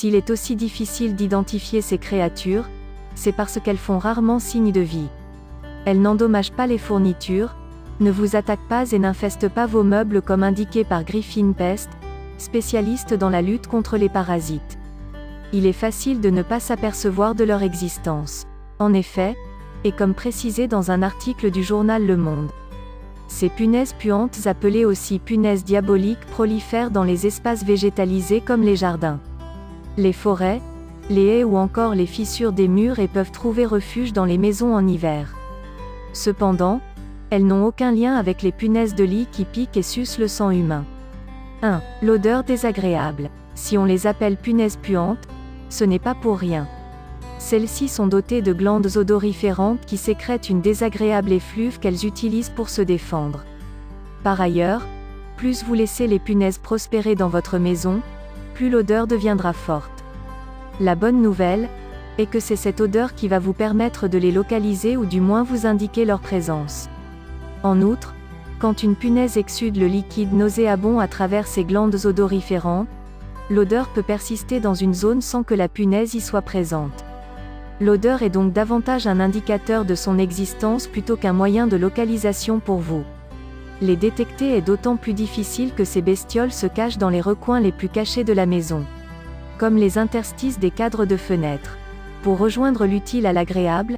S'il est aussi difficile d'identifier ces créatures, c'est parce qu'elles font rarement signe de vie. Elles n'endommagent pas les fournitures, ne vous attaquent pas et n'infestent pas vos meubles comme indiqué par Griffin Pest, spécialiste dans la lutte contre les parasites. Il est facile de ne pas s'apercevoir de leur existence. En effet, et comme précisé dans un article du journal Le Monde, ces punaises puantes, appelées aussi punaises diaboliques, prolifèrent dans les espaces végétalisés comme les jardins, les forêts, les haies ou encore les fissures des murs et peuvent trouver refuge dans les maisons en hiver. Cependant, elles n'ont aucun lien avec les punaises de lit qui piquent et sucent le sang humain. 1. L'odeur désagréable. Si on les appelle punaises puantes, ce n'est pas pour rien. Celles-ci sont dotées de glandes odoriférantes qui sécrètent une désagréable effluve qu'elles utilisent pour se défendre. Par ailleurs, plus vous laissez les punaises prospérer dans votre maison, plus l'odeur deviendra forte. La bonne nouvelle est que c'est cette odeur qui va vous permettre de les localiser ou du moins vous indiquer leur présence. En outre, quand une punaise exsude le liquide nauséabond à travers ses glandes odoriférantes, l'odeur peut persister dans une zone sans que la punaise y soit présente. L'odeur est donc davantage un indicateur de son existence plutôt qu'un moyen de localisation pour vous. Les détecter est d'autant plus difficile que ces bestioles se cachent dans les recoins les plus cachés de la maison, comme les interstices des cadres de fenêtres. Pour rejoindre l'utile à l'agréable,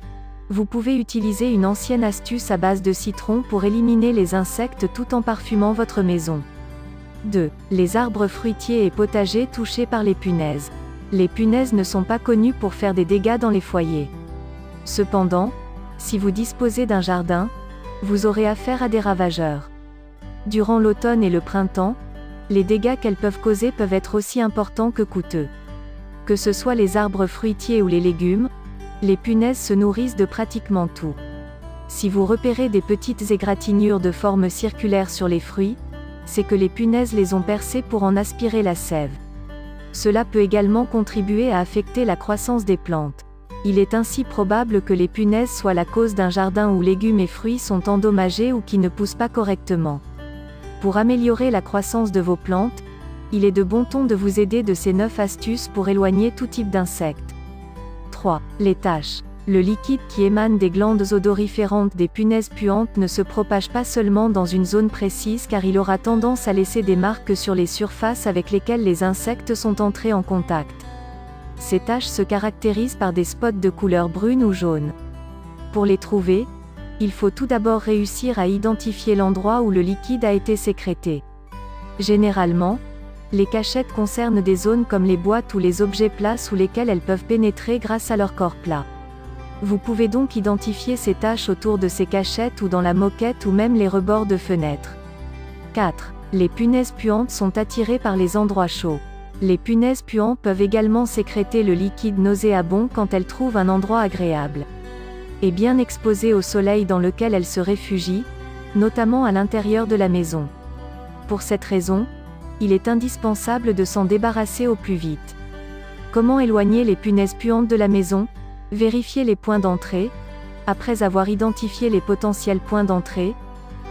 vous pouvez utiliser une ancienne astuce à base de citron pour éliminer les insectes tout en parfumant votre maison. 2. Les arbres fruitiers et potagers touchés par les punaises. Les punaises ne sont pas connues pour faire des dégâts dans les foyers. Cependant, si vous disposez d'un jardin, vous aurez affaire à des ravageurs. Durant l'automne et le printemps, les dégâts qu'elles peuvent causer peuvent être aussi importants que coûteux. Que ce soit les arbres fruitiers ou les légumes, les punaises se nourrissent de pratiquement tout. Si vous repérez des petites égratignures de forme circulaire sur les fruits, c'est que les punaises les ont percées pour en aspirer la sève. Cela peut également contribuer à affecter la croissance des plantes. Il est ainsi probable que les punaises soient la cause d'un jardin où légumes et fruits sont endommagés ou qui ne poussent pas correctement. Pour améliorer la croissance de vos plantes, il est de bon ton de vous aider de ces 9 astuces pour éloigner tout type d'insectes. 3. Les taches. Le liquide qui émane des glandes odoriférantes des punaises puantes ne se propage pas seulement dans une zone précise car il aura tendance à laisser des marques sur les surfaces avec lesquelles les insectes sont entrés en contact. Ces taches se caractérisent par des spots de couleur brune ou jaune. Pour les trouver, il faut tout d'abord réussir à identifier l'endroit où le liquide a été sécrété. Généralement, les cachettes concernent des zones comme les boîtes ou les objets plats sous lesquels elles peuvent pénétrer grâce à leur corps plat. Vous pouvez donc identifier ces taches autour de ces cachettes ou dans la moquette ou même les rebords de fenêtres. 4. Les punaises puantes sont attirées par les endroits chauds. Les punaises puantes peuvent également sécréter le liquide nauséabond quand elles trouvent un endroit agréable et bien exposé au soleil dans lequel elles se réfugient, notamment à l'intérieur de la maison. Pour cette raison, il est indispensable de s'en débarrasser au plus vite. Comment éloigner les punaises puantes de la maison ? Vérifiez les points d'entrée. Après avoir identifié les potentiels points d'entrée,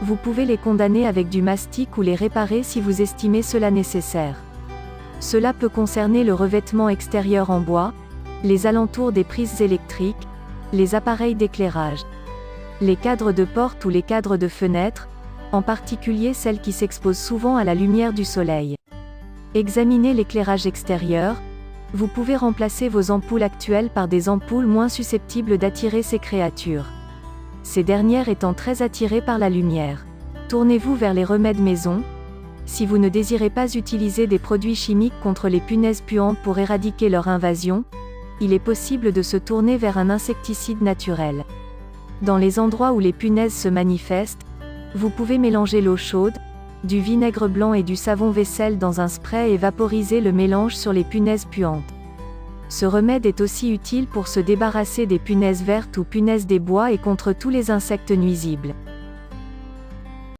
vous pouvez les condamner avec du mastic ou les réparer si vous estimez cela nécessaire. Cela peut concerner le revêtement extérieur en bois, les alentours des prises électriques, les appareils d'éclairage, les cadres de porte ou les cadres de fenêtre, en particulier celles qui s'exposent souvent à la lumière du soleil. Examinez l'éclairage extérieur. Vous pouvez remplacer vos ampoules actuelles par des ampoules moins susceptibles d'attirer ces créatures, ces dernières étant très attirées par la lumière. Tournez-vous vers les remèdes maison. Si vous ne désirez pas utiliser des produits chimiques contre les punaises puantes pour éradiquer leur invasion, il est possible de se tourner vers un insecticide naturel. Dans les endroits où les punaises se manifestent, vous pouvez mélanger l'eau chaude, du vinaigre blanc et du savon vaisselle dans un spray et vaporiser le mélange sur les punaises puantes. Ce remède est aussi utile pour se débarrasser des punaises vertes ou punaises des bois et contre tous les insectes nuisibles.